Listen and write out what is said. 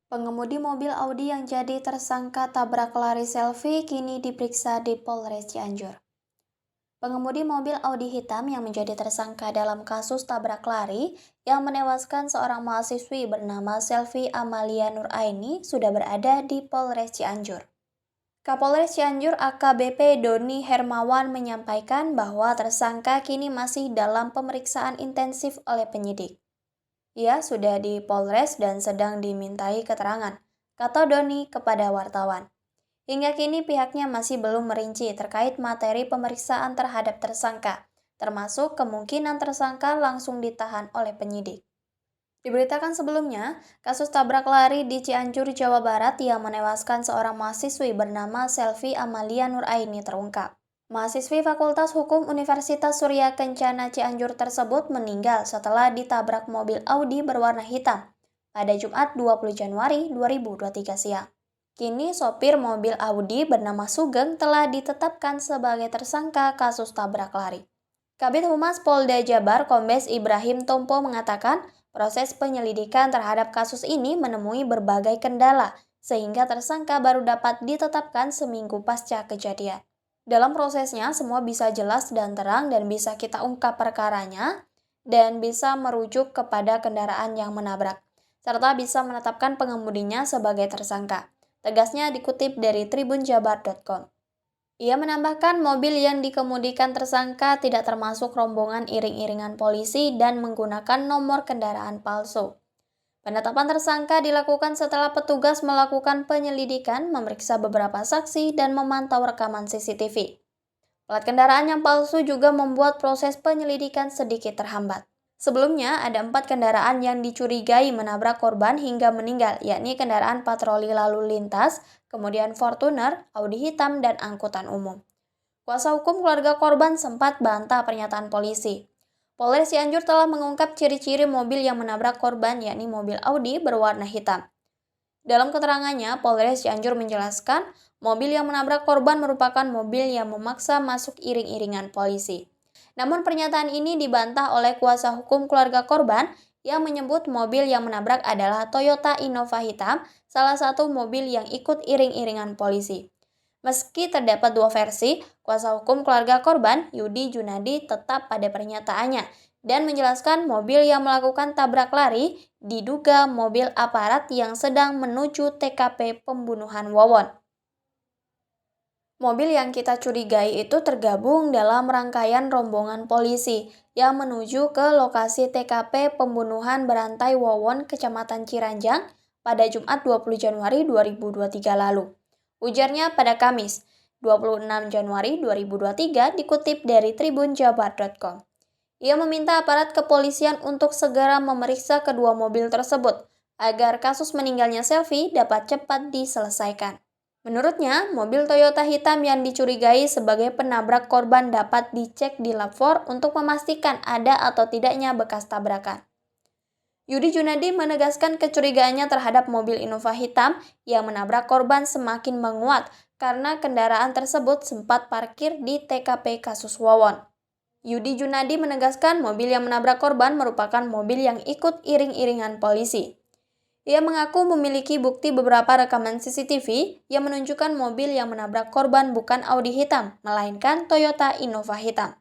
Pengemudi mobil Audi yang jadi tersangka tabrak lari selfie kini diperiksa di Polres Cianjur. Pengemudi mobil Audi hitam yang menjadi tersangka dalam kasus tabrak lari yang menewaskan seorang mahasiswi bernama Selvi Amalia Nuraini sudah berada di Polres Cianjur. Kapolres Cianjur AKBP Doni Hermawan menyampaikan bahwa tersangka kini masih dalam pemeriksaan intensif oleh penyidik. Ia sudah di Polres dan sedang dimintai keterangan, kata Doni kepada wartawan. Hingga kini pihaknya masih belum merinci terkait materi pemeriksaan terhadap tersangka, termasuk kemungkinan tersangka langsung ditahan oleh penyidik. Diberitakan sebelumnya, kasus tabrak lari di Cianjur, Jawa Barat yang menewaskan seorang mahasiswi bernama Selvi Amalia Nuraini terungkap. Mahasiswi Fakultas Hukum Universitas Surya Kencana Cianjur tersebut meninggal setelah ditabrak mobil Audi berwarna hitam pada Jumat 20 Januari 2023 siang. Kini sopir mobil Audi bernama Sugeng telah ditetapkan sebagai tersangka kasus tabrak lari. Kabid Humas Polda Jabar Kombes Ibrahim Tompo mengatakan proses penyelidikan terhadap kasus ini menemui berbagai kendala sehingga tersangka baru dapat ditetapkan seminggu pasca kejadian. Dalam prosesnya, semua bisa jelas dan terang dan bisa kita ungkap perkaranya dan bisa merujuk kepada kendaraan yang menabrak, serta bisa menetapkan pengemudinya sebagai tersangka. Tegasnya dikutip dari tribunjabar.com. Ia menambahkan mobil yang dikemudikan tersangka tidak termasuk rombongan iring-iringan polisi dan menggunakan nomor kendaraan palsu. Penetapan tersangka dilakukan setelah petugas melakukan penyelidikan, memeriksa beberapa saksi, dan memantau rekaman CCTV. Plat kendaraan yang palsu juga membuat proses penyelidikan sedikit terhambat. Sebelumnya, ada 4 kendaraan yang dicurigai menabrak korban hingga meninggal, yakni kendaraan patroli lalu lintas, kemudian Fortuner, Audi hitam, dan angkutan umum. Kuasa hukum keluarga korban sempat bantah pernyataan polisi. Polres Cianjur telah mengungkap ciri-ciri mobil yang menabrak korban, yakni mobil Audi berwarna hitam. Dalam keterangannya, Polres Cianjur menjelaskan mobil yang menabrak korban merupakan mobil yang memaksa masuk iring-iringan polisi. Namun pernyataan ini dibantah oleh kuasa hukum keluarga korban yang menyebut mobil yang menabrak adalah Toyota Innova hitam, salah satu mobil yang ikut iring-iringan polisi. Meski terdapat 2 versi, kuasa hukum keluarga korban, Yudi Junadi, tetap pada pernyataannya dan menjelaskan mobil yang melakukan tabrak lari diduga mobil aparat yang sedang menuju TKP pembunuhan Wawon. Mobil yang kita curigai itu tergabung dalam rangkaian rombongan polisi yang menuju ke lokasi TKP pembunuhan berantai Wawon, Kecamatan Ciranjang pada Jumat 20 Januari 2023 lalu. Ujarnya pada Kamis, 26 Januari 2023 dikutip dari tribunjabar.com. Ia meminta aparat kepolisian untuk segera memeriksa kedua mobil tersebut agar kasus meninggalnya Selvi dapat cepat diselesaikan. Menurutnya, mobil Toyota hitam yang dicurigai sebagai penabrak korban dapat dicek di lab 4 untuk memastikan ada atau tidaknya bekas tabrakan. Yudi Junadi menegaskan kecurigaannya terhadap mobil Innova hitam yang menabrak korban semakin menguat karena kendaraan tersebut sempat parkir di TKP kasus Wawon. Yudi Junadi menegaskan mobil yang menabrak korban merupakan mobil yang ikut iring-iringan polisi. Ia mengaku memiliki bukti beberapa rekaman CCTV yang menunjukkan mobil yang menabrak korban bukan Audi hitam, melainkan Toyota Innova hitam.